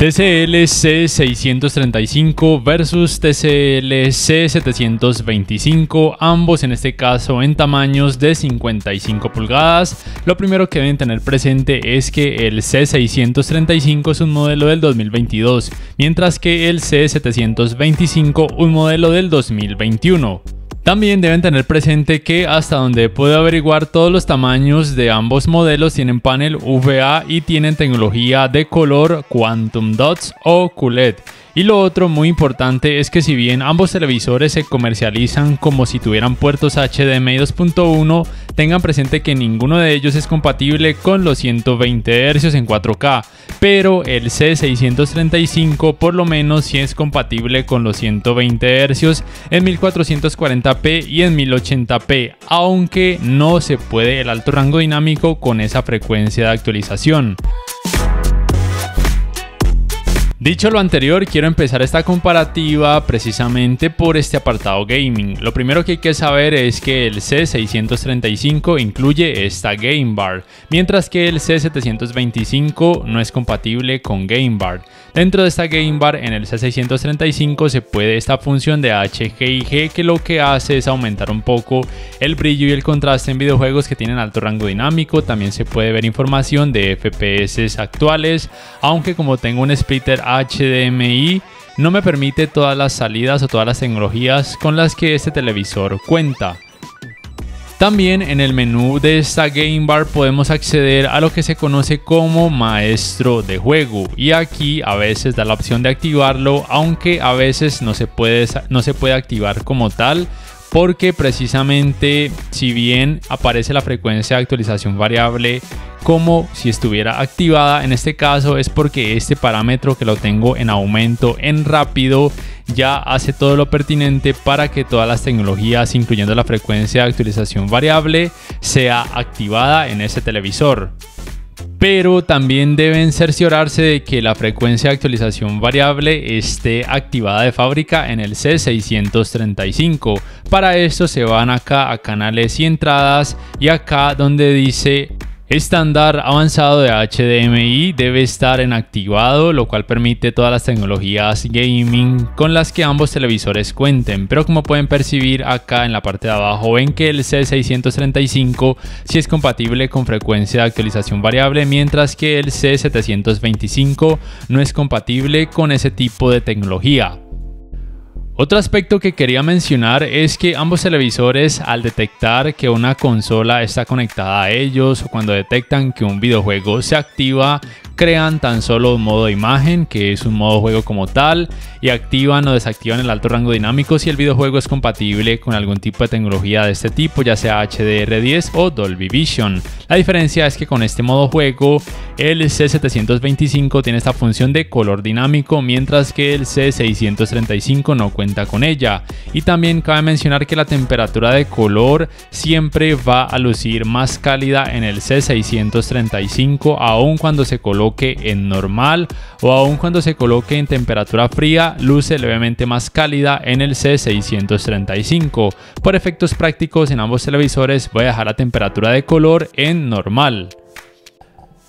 TCL C635 versus TCL C725, ambos en este caso en tamaños de 55 pulgadas. Lo primero que deben tener presente es que el C635 es un modelo del 2022, mientras que el C725 un modelo del 2021. También deben tener presente que hasta donde puedo averiguar, todos los tamaños de ambos modelos tienen panel VA y tienen tecnología de color Quantum Dots o QLED. Y lo otro muy importante es que si bien ambos televisores se comercializan como si tuvieran puertos HDMI 2.1, tengan presente que ninguno de ellos es compatible con los 120 Hz en 4K, pero el C635 por lo menos sí es compatible con los 120 Hz en 1440p y en 1080p, aunque no se puede el alto rango dinámico con esa frecuencia de actualización. Dicho lo anterior, quiero empezar esta comparativa precisamente por este apartado gaming. Lo primero que hay que saber es que el C635 incluye esta Game Bar, mientras que el C725 no es compatible con Game Bar. Dentro de esta Game Bar en el C635 se puede esta función de HGIG, que lo que hace es aumentar un poco el brillo y el contraste en videojuegos que tienen alto rango dinámico. También se puede ver información de FPS actuales, aunque como tengo un splitter HDMI no me permite todas las salidas o todas las tecnologías con las que este televisor cuenta. También en el menú de esta Game Bar podemos acceder a lo que se conoce como maestro de juego, y aquí a veces da la opción de activarlo, aunque a veces no se puede activar como tal, porque precisamente si bien aparece la frecuencia de actualización variable como si estuviera activada, en este caso es porque este parámetro, que lo tengo en aumento en rápido, ya hace todo lo pertinente para que todas las tecnologías, incluyendo la frecuencia de actualización variable, sea activada en ese televisor. Pero también deben cerciorarse de que la frecuencia de actualización variable esté activada de fábrica en el C635. Para esto se van acá a canales y entradas, y acá donde dice estándar avanzado de HDMI debe estar en activado, lo cual permite todas las tecnologías gaming con las que ambos televisores cuenten. Pero como pueden percibir acá en la parte de abajo, ven que el C635 sí es compatible con frecuencia de actualización variable, mientras que el C725 no es compatible con ese tipo de tecnología. Otro aspecto que quería mencionar es que ambos televisores, al detectar que una consola está conectada a ellos, o cuando detectan que un videojuego se activa, crean tan solo un modo de imagen, que es un modo juego como tal, y activan o desactivan el alto rango dinámico si el videojuego es compatible con algún tipo de tecnología de este tipo, ya sea HDR10 o Dolby Vision. La diferencia es que con este modo juego el C725 tiene esta función de color dinámico, mientras que el C635 no cuenta con ella. Y también cabe mencionar que la temperatura de color siempre va a lucir más cálida en el C635, aun cuando se coloque en normal, o aun cuando se coloque en temperatura fría, luce levemente más cálida en el C635. Por efectos prácticos, en ambos televisores voy a dejar la temperatura de color en normal.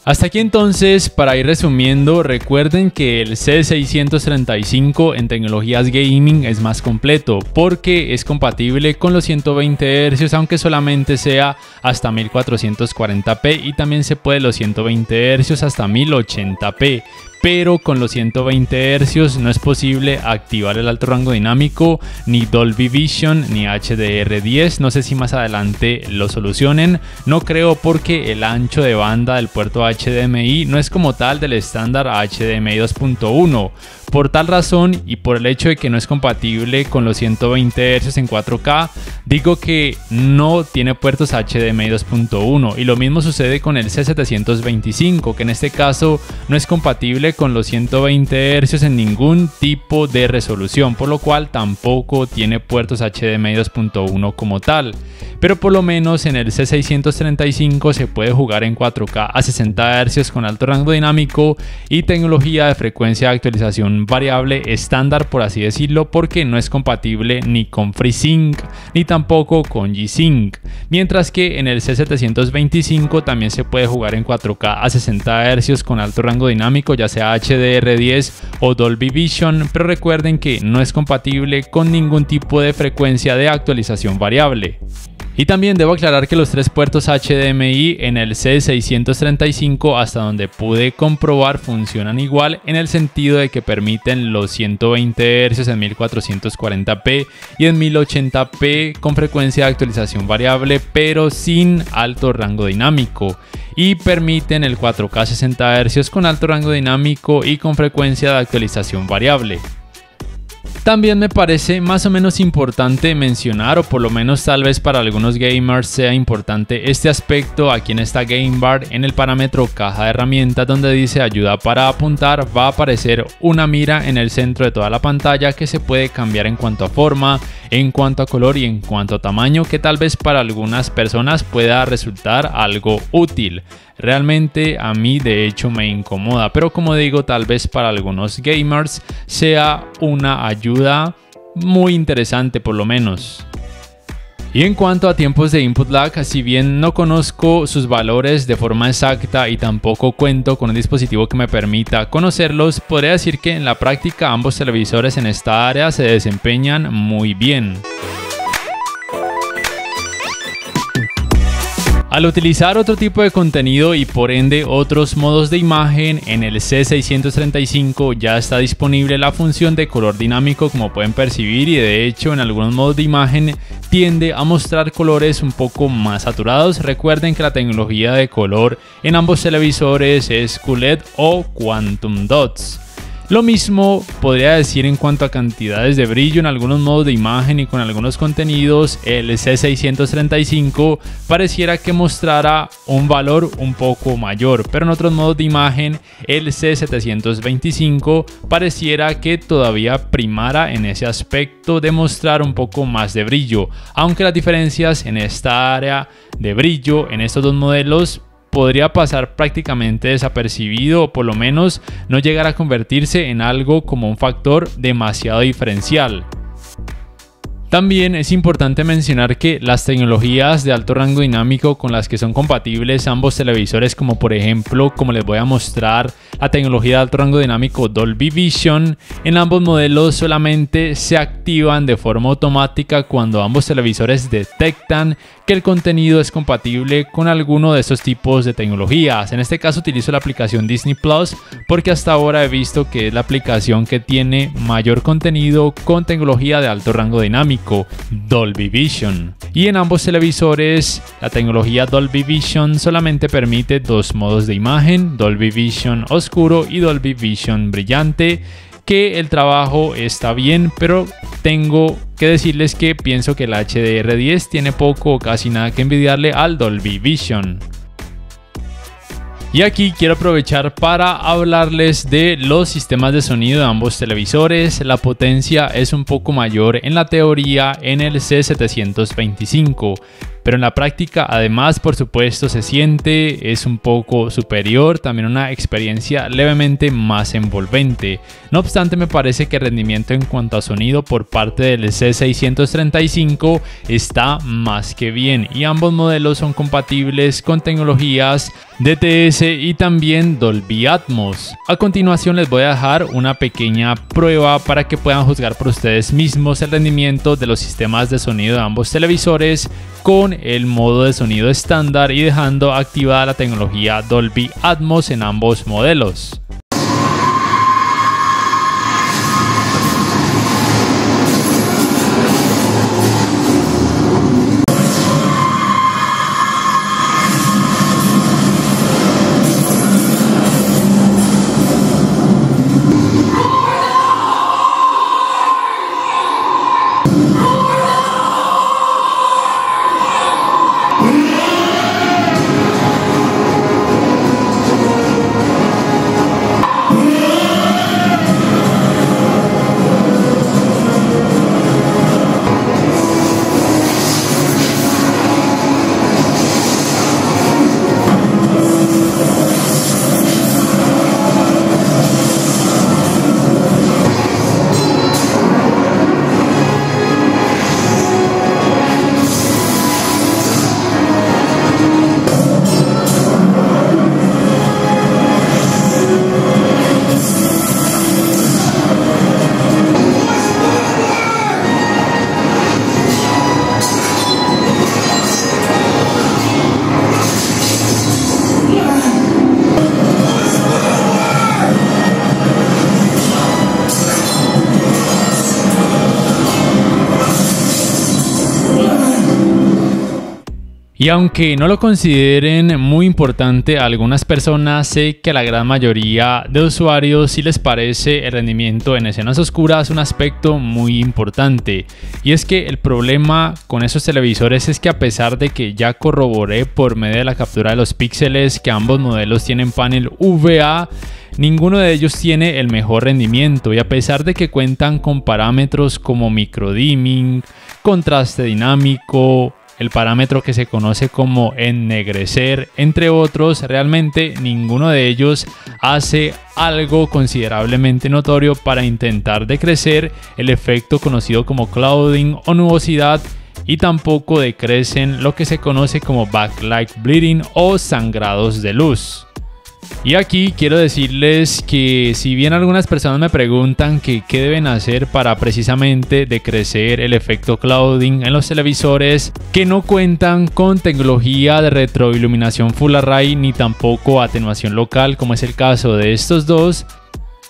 Hasta aquí entonces, para ir resumiendo, recuerden que el C635 en tecnologías gaming es más completo porque es compatible con los 120 Hz, aunque solamente sea hasta 1440p, y también se puede los 120 Hz hasta 1080p. Pero con los 120 Hz no es posible activar el alto rango dinámico, ni Dolby Vision, ni HDR10. No sé si más adelante lo solucionen, no creo, porque el ancho de banda del puerto HDMI no es como tal del estándar HDMI 2.1. Por tal razón, y por el hecho de que no es compatible con los 120 Hz en 4K, digo que no tiene puertos HDMI 2.1. Y lo mismo sucede con el C725, que en este caso no es compatible con los 120 Hz en ningún tipo de resolución, por lo cual tampoco tiene puertos HDMI 2.1 como tal. Pero por lo menos en el C635 se puede jugar en 4K a 60 Hz con alto rango dinámico y tecnología de frecuencia de actualización variable estándar, por así decirlo, porque no es compatible ni con FreeSync ni tampoco con G-Sync. Mientras que en el C725 también se puede jugar en 4K a 60 Hz con alto rango dinámico, ya sea sea HDR10 o Dolby Vision, pero recuerden que no es compatible con ningún tipo de frecuencia de actualización variable. Y también debo aclarar que los tres puertos HDMI en el C635, hasta donde pude comprobar, funcionan igual, en el sentido de que permiten los 120 Hz en 1440p y en 1080p con frecuencia de actualización variable, pero sin alto rango dinámico. Y permiten el 4K 60 Hz con alto rango dinámico y con frecuencia de actualización variable. También me parece más o menos importante mencionar, o por lo menos tal vez para algunos gamers sea importante este aspecto. Aquí en esta Game Bar, en el parámetro caja de herramientas donde dice ayuda para apuntar, va a aparecer una mira en el centro de toda la pantalla que se puede cambiar en cuanto a forma, en cuanto a color y en cuanto a tamaño, que tal vez para algunas personas pueda resultar algo útil. Realmente a mí de hecho me incomoda, pero como digo, tal vez para algunos gamers sea una ayuda muy interesante por lo menos. Y en cuanto a tiempos de input lag, si bien no conozco sus valores de forma exacta y tampoco cuento con un dispositivo que me permita conocerlos, podría decir que en la práctica ambos televisores en esta área se desempeñan muy bien. Al utilizar otro tipo de contenido y por ende otros modos de imagen, en el C635 ya está disponible la función de color dinámico, como pueden percibir, y de hecho en algunos modos de imagen tiende a mostrar colores un poco más saturados. Recuerden que la tecnología de color en ambos televisores es QLED o Quantum Dots. Lo mismo podría decir en cuanto a cantidades de brillo en algunos modos de imagen, y con algunos contenidos el C635 pareciera que mostrara un valor un poco mayor, pero en otros modos de imagen el C725 pareciera que todavía primara en ese aspecto de mostrar un poco más de brillo, aunque las diferencias en esta área de brillo en estos dos modelos podría pasar prácticamente desapercibido, o por lo menos no llegar a convertirse en algo como un factor demasiado diferencial. También es importante mencionar que las tecnologías de alto rango dinámico con las que son compatibles ambos televisores, como por ejemplo, como les voy a mostrar, la tecnología de alto rango dinámico Dolby Vision, en ambos modelos solamente se activan de forma automática cuando ambos televisores detectan que el contenido es compatible con alguno de estos tipos de tecnologías. En este caso utilizo la aplicación Disney Plus porque hasta ahora he visto que es la aplicación que tiene mayor contenido con tecnología de alto rango dinámico, Dolby Vision. Y en ambos televisores la tecnología Dolby Vision solamente permite dos modos de imagen, Dolby Vision oscuro y Dolby Vision brillante, que el trabajo está bien, pero tengo que decirles que pienso que el HDR10 tiene poco o casi nada que envidiarle al Dolby Vision. Y aquí quiero aprovechar para hablarles de los sistemas de sonido de ambos televisores. La potencia es un poco mayor en la teoría en el C725, pero en la práctica además por supuesto se siente, es un poco superior, también una experiencia levemente más envolvente. No obstante, me parece que el rendimiento en cuanto a sonido por parte del C635 está más que bien, y ambos modelos son compatibles con tecnologías DTS y también Dolby Atmos. A continuación les voy a dejar una pequeña prueba para que puedan juzgar por ustedes mismos el rendimiento de los sistemas de sonido de ambos televisores con el modo de sonido estándar y dejando activada la tecnología Dolby Atmos en ambos modelos. Y aunque no lo consideren muy importante a algunas personas, sé que a la gran mayoría de usuarios sí les parece el rendimiento en escenas oscuras un aspecto muy importante. Y es que el problema con esos televisores es que, a pesar de que ya corroboré por medio de la captura de los píxeles que ambos modelos tienen panel VA, ninguno de ellos tiene el mejor rendimiento, y a pesar de que cuentan con parámetros como microdimming, contraste dinámico, el parámetro que se conoce como ennegrecer, entre otros, realmente ninguno de ellos hace algo considerablemente notorio para intentar decrecer el efecto conocido como clouding o nubosidad, y tampoco decrecen lo que se conoce como backlight bleeding o sangrados de luz. Y aquí quiero decirles que, si bien algunas personas me preguntan que qué deben hacer para precisamente decrecer el efecto clouding en los televisores que no cuentan con tecnología de retroiluminación Full Array ni tampoco atenuación local, como es el caso de estos dos,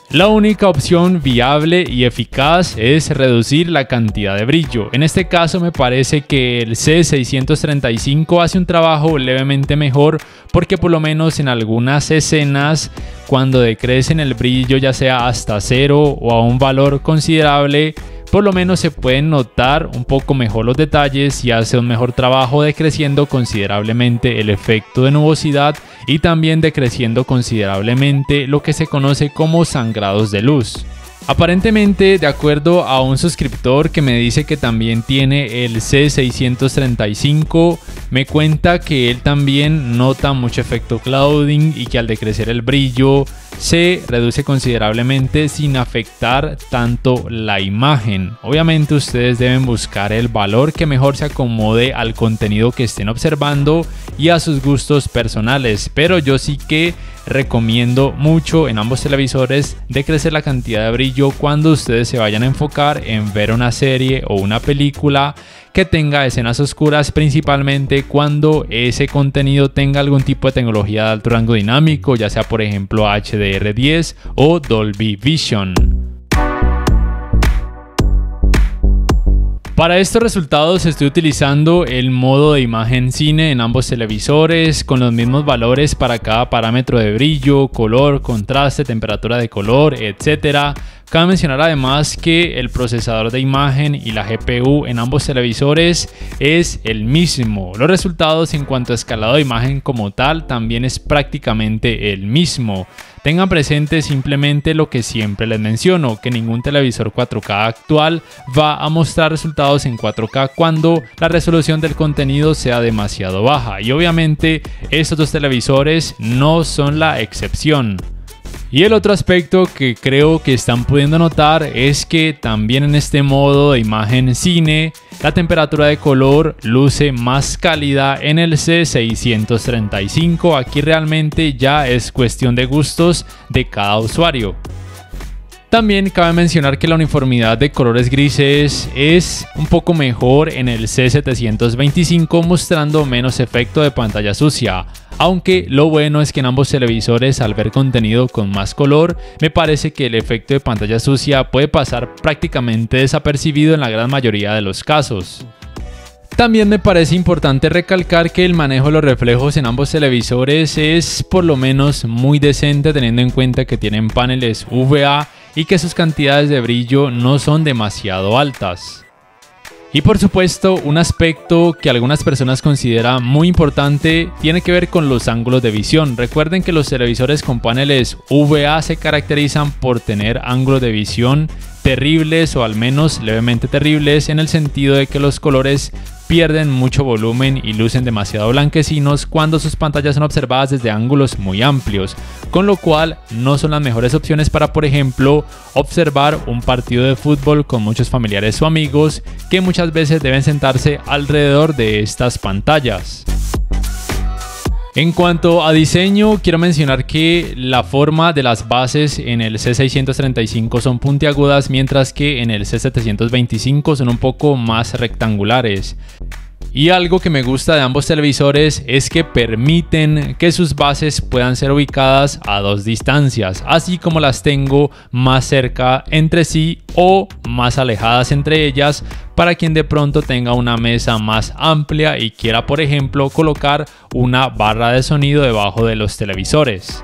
la única opción viable y eficaz es reducir la cantidad de brillo. En este caso me parece que el C635 hace un trabajo levemente mejor, porque por lo menos en algunas escenas, cuando decrecen el brillo ya sea hasta 0 o a un valor considerable, por lo menos se pueden notar un poco mejor los detalles y hace un mejor trabajo decreciendo considerablemente el efecto de nubosidad y también decreciendo considerablemente lo que se conoce como sangrados de luz. Aparentemente, de acuerdo a un suscriptor que me dice que también tiene el C635, me cuenta que él también nota mucho efecto clouding y que al decrecer el brillo se reduce considerablemente sin afectar tanto la imagen. Obviamente ustedes deben buscar el valor que mejor se acomode al contenido que estén observando y a sus gustos personales, pero yo sí que recomiendo mucho en ambos televisores decrecer la cantidad de brillo cuando ustedes se vayan a enfocar en ver una serie o una película que tenga escenas oscuras, principalmente cuando ese contenido tenga algún tipo de tecnología de alto rango dinámico, ya sea por ejemplo HDR10 o Dolby Vision. Para estos resultados estoy utilizando el modo de imagen cine en ambos televisores, con los mismos valores para cada parámetro de brillo, color, contraste, temperatura de color, etc. Cabe mencionar además que el procesador de imagen y la GPU en ambos televisores es el mismo. Los resultados en cuanto a escalado de imagen como tal también es prácticamente el mismo. Tengan presente simplemente lo que siempre les menciono, que ningún televisor 4K actual va a mostrar resultados en 4K cuando la resolución del contenido sea demasiado baja, y obviamente estos dos televisores no son la excepción. Y el otro aspecto que creo que están pudiendo notar es que también en este modo de imagen cine, la temperatura de color luce más cálida en el C635. Aquí realmente ya es cuestión de gustos de cada usuario. También cabe mencionar que la uniformidad de colores grises es un poco mejor en el C725, mostrando menos efecto de pantalla sucia. Aunque lo bueno es que en ambos televisores, al ver contenido con más color, me parece que el efecto de pantalla sucia puede pasar prácticamente desapercibido en la gran mayoría de los casos. También me parece importante recalcar que el manejo de los reflejos en ambos televisores es por lo menos muy decente, teniendo en cuenta que tienen paneles VA y que sus cantidades de brillo no son demasiado altas. Y por supuesto, un aspecto que algunas personas consideran muy importante tiene que ver con los ángulos de visión. Recuerden que los televisores con paneles VA se caracterizan por tener ángulos de visión terribles, o al menos levemente terribles, en el sentido de que los colores pierden mucho volumen y lucen demasiado blanquecinos cuando sus pantallas son observadas desde ángulos muy amplios, con lo cual no son las mejores opciones para, por ejemplo, observar un partido de fútbol con muchos familiares o amigos que muchas veces deben sentarse alrededor de estas pantallas. En cuanto a diseño, quiero mencionar que la forma de las bases en el C635 son puntiagudas, mientras que en el C725 son un poco más rectangulares. Y algo que me gusta de ambos televisores es que permiten que sus bases puedan ser ubicadas a dos distancias, así como las tengo más cerca entre sí o más alejadas entre ellas, para quien de pronto tenga una mesa más amplia y quiera, por ejemplo, colocar una barra de sonido debajo de los televisores.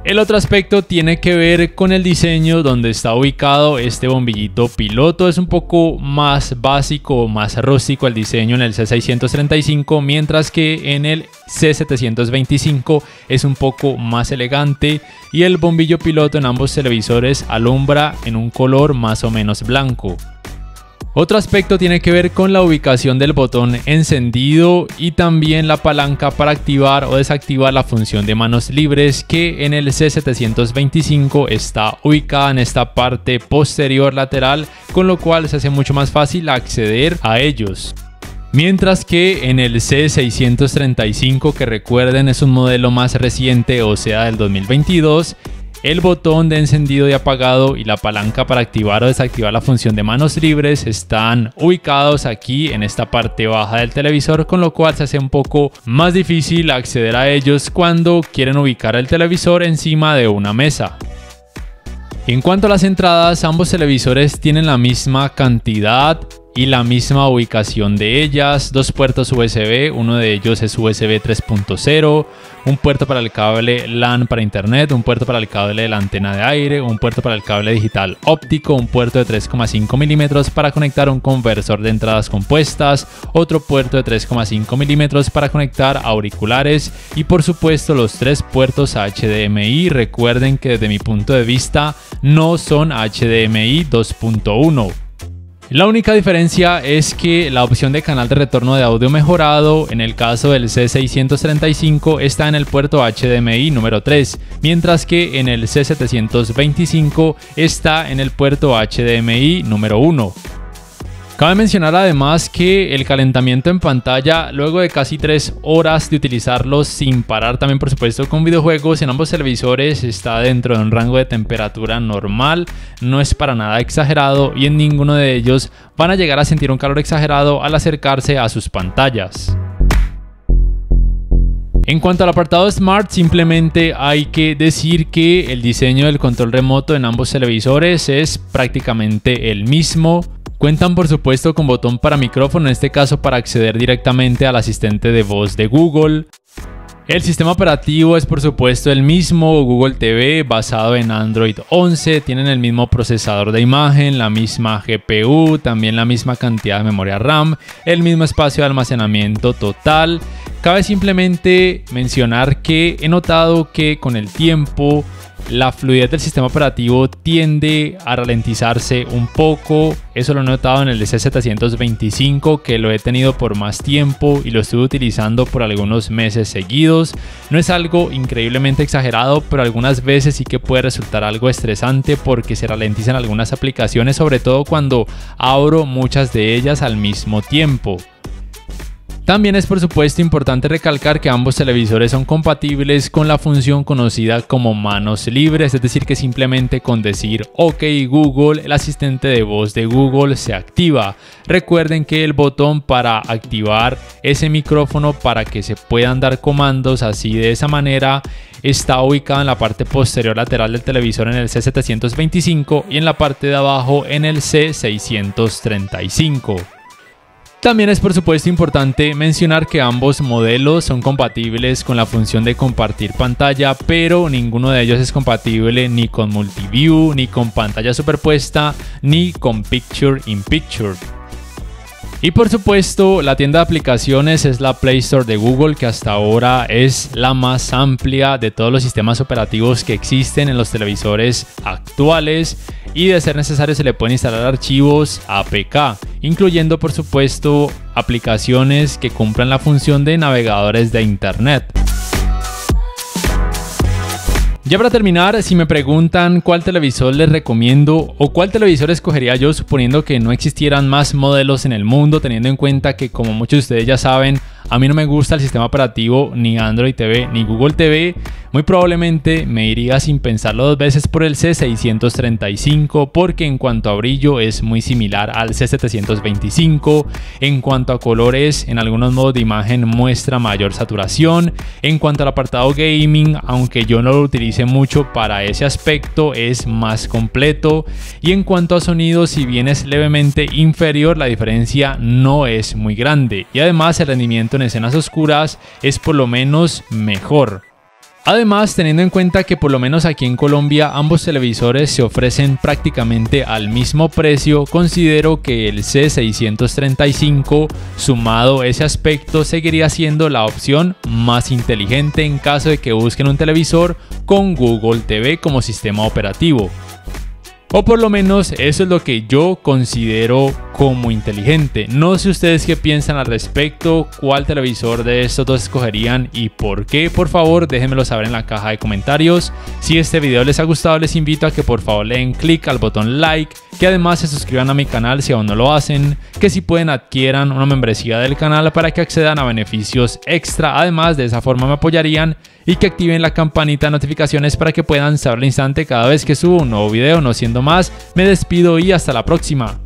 El otro aspecto tiene que ver con el diseño donde está ubicado este bombillito piloto. Es un poco más básico, más rústico el diseño en el C635, mientras que en el C725 es un poco más elegante y el bombillo piloto en ambos televisores alumbra en un color más o menos blanco. Otro aspecto tiene que ver con la ubicación del botón encendido y también la palanca para activar o desactivar la función de manos libres, que en el C725 está ubicada en esta parte posterior lateral, con lo cual se hace mucho más fácil acceder a ellos. Mientras que en el C635, que recuerden es un modelo más reciente, o sea del 2022, el botón de encendido y apagado y la palanca para activar o desactivar la función de manos libres están ubicados aquí en esta parte baja del televisor, con lo cual se hace un poco más difícil acceder a ellos cuando quieren ubicar el televisor encima de una mesa. En cuanto a las entradas, ambos televisores tienen la misma cantidad y la misma ubicación de ellas, dos puertos USB, uno de ellos es USB 3.0, un puerto para el cable LAN para internet, un puerto para el cable de la antena de aire, un puerto para el cable digital óptico, un puerto de 3,5 milímetros para conectar un conversor de entradas compuestas, otro puerto de 3,5 milímetros para conectar auriculares y por supuesto los tres puertos HDMI. Recuerden que desde mi punto de vista no son HDMI 2.1. La única diferencia es que la opción de canal de retorno de audio mejorado en el caso del C635 está en el puerto HDMI número 3, mientras que en el C725 está en el puerto HDMI número 1. Cabe mencionar además que el calentamiento en pantalla, luego de casi 3 horas de utilizarlos sin parar, también por supuesto con videojuegos, en ambos televisores está dentro de un rango de temperatura normal, no es para nada exagerado y en ninguno de ellos van a llegar a sentir un calor exagerado al acercarse a sus pantallas. En cuanto al apartado Smart, simplemente hay que decir que el diseño del control remoto en ambos televisores es prácticamente el mismo. Cuentan por supuesto con botón para micrófono, en este caso para acceder directamente al asistente de voz de Google. El sistema operativo es por supuesto el mismo, Google TV, basado en Android 11, tienen el mismo procesador de imagen, la misma GPU, también la misma cantidad de memoria RAM, el mismo espacio de almacenamiento total. Cabe simplemente mencionar que he notado que con el tiempo la fluidez del sistema operativo tiende a ralentizarse un poco. Eso lo he notado en el C725, que lo he tenido por más tiempo y lo estuve utilizando por algunos meses seguidos. No es algo increíblemente exagerado, pero algunas veces sí que puede resultar algo estresante porque se ralentizan algunas aplicaciones, sobre todo cuando abro muchas de ellas al mismo tiempo. También es por supuesto importante recalcar que ambos televisores son compatibles con la función conocida como manos libres, es decir que simplemente con decir OK Google, el asistente de voz de Google se activa. Recuerden que el botón para activar ese micrófono para que se puedan dar comandos así de esa manera está ubicado en la parte posterior lateral del televisor en el C725 y en la parte de abajo en el C635. También es por supuesto importante mencionar que ambos modelos son compatibles con la función de compartir pantalla, pero ninguno de ellos es compatible ni con Multiview, ni con pantalla superpuesta, ni con Picture in Picture. Y por supuesto, la tienda de aplicaciones es la Play Store de Google, que hasta ahora es la más amplia de todos los sistemas operativos que existen en los televisores actuales, y de ser necesario se le pueden instalar archivos APK, incluyendo por supuesto aplicaciones que cumplan la función de navegadores de internet. Ya para terminar, si me preguntan cuál televisor les recomiendo o cuál televisor escogería yo suponiendo que no existieran más modelos en el mundo, teniendo en cuenta que, como muchos de ustedes ya saben, A mí no me gusta el sistema operativo ni Android TV ni Google TV. Muy probablemente me iría sin pensarlo dos veces por el C635 porque en cuanto a brillo es muy similar al C725. En cuanto a colores, en algunos modos de imagen muestra mayor saturación. En cuanto al apartado gaming, aunque yo no lo utilice mucho para ese aspecto, es más completo. Y en cuanto a sonido, si bien es levemente inferior, la diferencia no es muy grande. Y además el rendimiento en escenas oscuras es por lo menos mejor. Además, teniendo en cuenta que por lo menos aquí en Colombia ambos televisores se ofrecen prácticamente al mismo precio, considero que el C635 sumado a ese aspecto seguiría siendo la opción más inteligente en caso de que busquen un televisor con Google TV como sistema operativo. O por lo menos eso es lo que yo considero como inteligente. No sé ustedes qué piensan al respecto, cuál televisor de estos dos escogerían y por qué. Por favor, déjenmelo saber en la caja de comentarios. Si este video les ha gustado, les invito a que por favor le den click al botón like, que además se suscriban a mi canal si aún no lo hacen, que si pueden adquieran una membresía del canal para que accedan a beneficios extra. Además, de esa forma me apoyarían, y que activen la campanita de notificaciones para que puedan saber al instante cada vez que subo un nuevo video. No siendo más, me despido y hasta la próxima.